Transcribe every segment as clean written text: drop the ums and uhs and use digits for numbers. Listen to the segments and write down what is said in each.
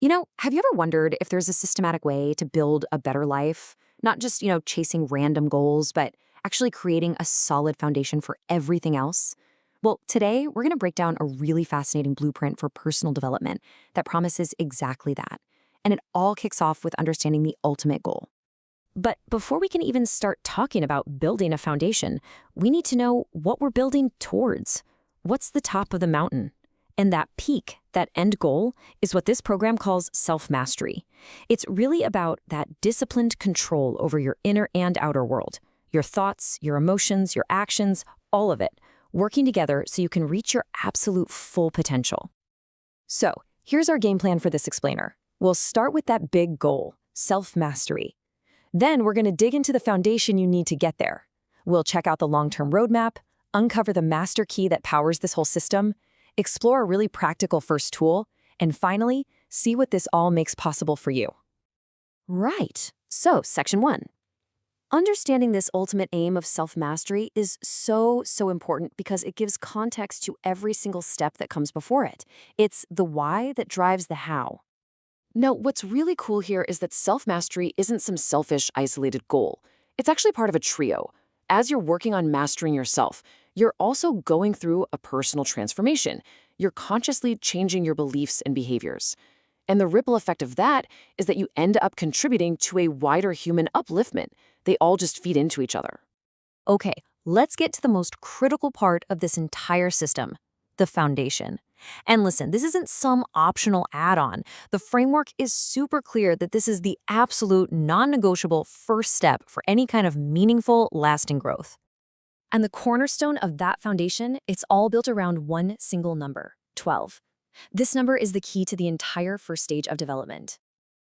Have you ever wondered if there's a systematic way to build a better life? Not just, chasing random goals, but actually creating a solid foundation for everything else? Well, today we're going to break down a really fascinating blueprint for personal development that promises exactly that. And it all kicks off with understanding the ultimate goal. But before we can even start talking about building a foundation, we need to know what we're building towards. What's the top of the mountain? And that peak, that end goal, is what this program calls self-mastery. It's really about that disciplined control over your inner and outer world. Your thoughts, your emotions, your actions, all of it, working together so you can reach your absolute full potential. So, here's our game plan for this explainer. We'll start with that big goal, self-mastery. Then we're going to dig into the foundation you need to get there. We'll check out the long-term roadmap, uncover the master key that powers this whole system, explore a really practical first tool, and finally, see what this all makes possible for you. Right. So, Section 1. Understanding this ultimate aim of self-mastery is so important because it gives context to every single step that comes before it. It's the why that drives the how. Now, what's really cool here is that self-mastery isn't some selfish, isolated goal. It's actually part of a trio. As you're working on mastering yourself, you're also going through a personal transformation. You're consciously changing your beliefs and behaviors. And the ripple effect of that is that you end up contributing to a wider human upliftment. They all just feed into each other. Okay, let's get to the most critical part of this entire system, the foundation. And listen, this isn't some optional add-on. The framework is super clear that this is the absolute non-negotiable first step for any kind of meaningful, lasting growth. And the cornerstone of that foundation, it's all built around one single number, 12. This number is the key to the entire first stage of development.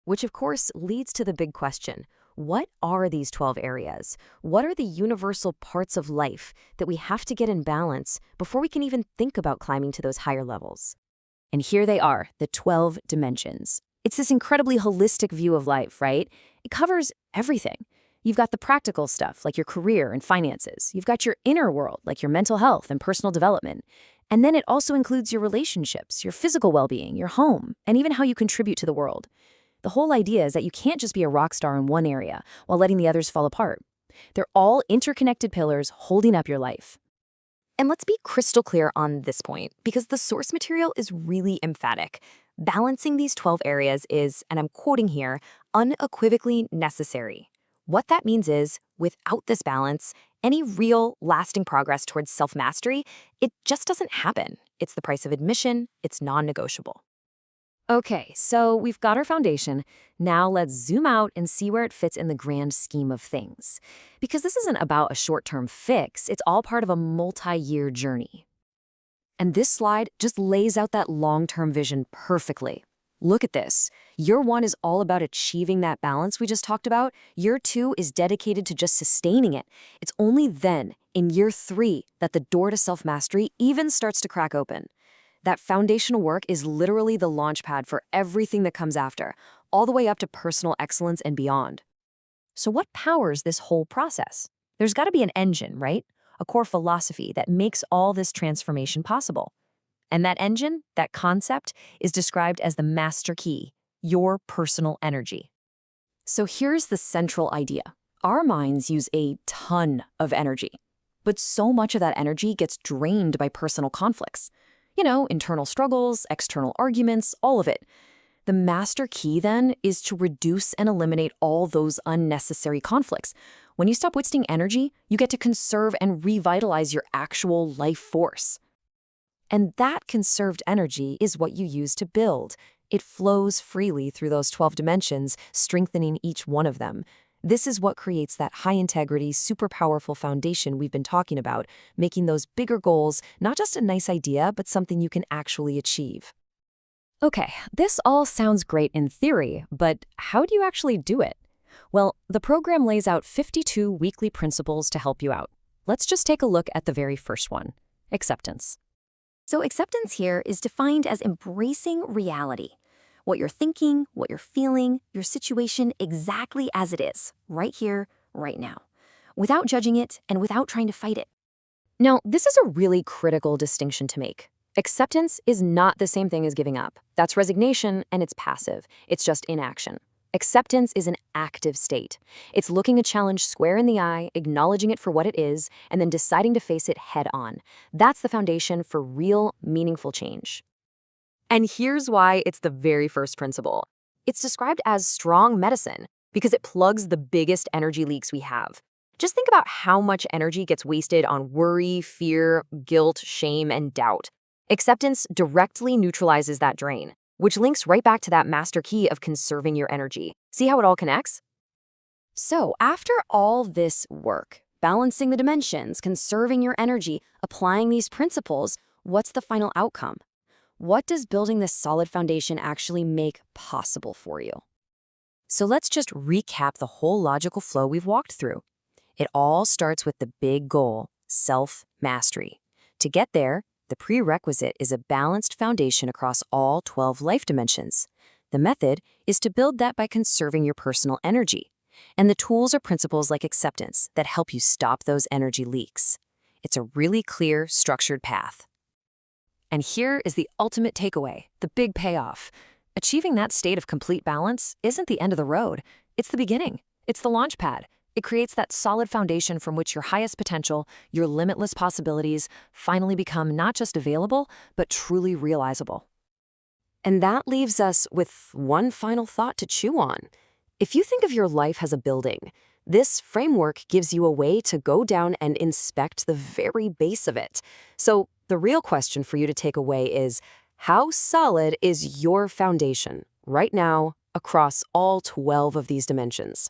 Which, of course, leads to the big question. What are these 12 areas? What are the universal parts of life that we have to get in balance before we can even think about climbing to those higher levels? And here they are, the 12 dimensions. It's this incredibly holistic view of life, right? It covers everything. You've got the practical stuff, like your career and finances. You've got your inner world, like your mental health and personal development. And then it also includes your relationships, your physical well-being, your home, and even how you contribute to the world. The whole idea is that you can't just be a rock star in one area while letting the others fall apart. They're all interconnected pillars holding up your life. And let's be crystal clear on this point, because the source material is really emphatic. Balancing these 12 areas is, and I'm quoting here, unequivocally necessary. What that means is, without this balance, any real, lasting progress towards self-mastery, it just doesn't happen. It's the price of admission, it's non-negotiable. Okay, so we've got our foundation. Now let's zoom out and see where it fits in the grand scheme of things. Because this isn't about a short-term fix, it's all part of a multi-year journey. And this slide just lays out that long-term vision perfectly. Look at this. Year 1 is all about achieving that balance we just talked about. Year 2 is dedicated to just sustaining it. It's only then, in year 3, that the door to self-mastery even starts to crack open. That foundational work is literally the launch pad for everything that comes after, all the way up to personal excellence and beyond. So what powers this whole process? There's got to be an engine, right? A core philosophy that makes all this transformation possible. And that engine, that concept, is described as the master key, your personal energy. So here's the central idea. Our minds use a ton of energy, but so much of that energy gets drained by personal conflicts. Internal struggles, external arguments, all of it. The master key, then, is to reduce and eliminate all those unnecessary conflicts. When you stop wasting energy, you get to conserve and revitalize your actual life force. And that conserved energy is what you use to build. It flows freely through those 12 dimensions, strengthening each one of them. This is what creates that high-integrity, super powerful foundation we've been talking about, making those bigger goals not just a nice idea, but something you can actually achieve. Okay, this all sounds great in theory, but how do you actually do it? Well, the program lays out 52 weekly principles to help you out. Let's just take a look at the very first one, acceptance. So acceptance here is defined as embracing reality. What you're thinking, what you're feeling, your situation exactly as it is, right here, right now, without judging it and without trying to fight it. Now, this is a really critical distinction to make. Acceptance is not the same thing as giving up. That's resignation, and it's passive. It's just inaction. Acceptance is an active state. It's looking a challenge square in the eye, acknowledging it for what it is, and then deciding to face it head on. That's the foundation for real, meaningful change. And here's why it's the very first principle. It's described as strong medicine because it plugs the biggest energy leaks we have. Just think about how much energy gets wasted on worry, fear, guilt, shame, and doubt. Acceptance directly neutralizes that drain, which links right back to that master key of conserving your energy. See how it all connects? So, after all this work, balancing the dimensions, conserving your energy, applying these principles, what's the final outcome? What does building this solid foundation actually make possible for you? So let's just recap the whole logical flow we've walked through. It all starts with the big goal, self-mastery. To get there, the prerequisite is a balanced foundation across all 12 life dimensions. The method is to build that by conserving your personal energy. And the tools are principles like acceptance that help you stop those energy leaks. It's a really clear, structured path. And here is the ultimate takeaway, the big payoff. Achieving that state of complete balance isn't the end of the road. It's the beginning. It's the launch pad. It creates that solid foundation from which your highest potential, your limitless possibilities, finally become not just available, but truly realizable. And that leaves us with one final thought to chew on. If you think of your life as a building, this framework gives you a way to go down and inspect the very base of it. So the real question for you to take away is, how solid is your foundation right now across all 12 of these dimensions?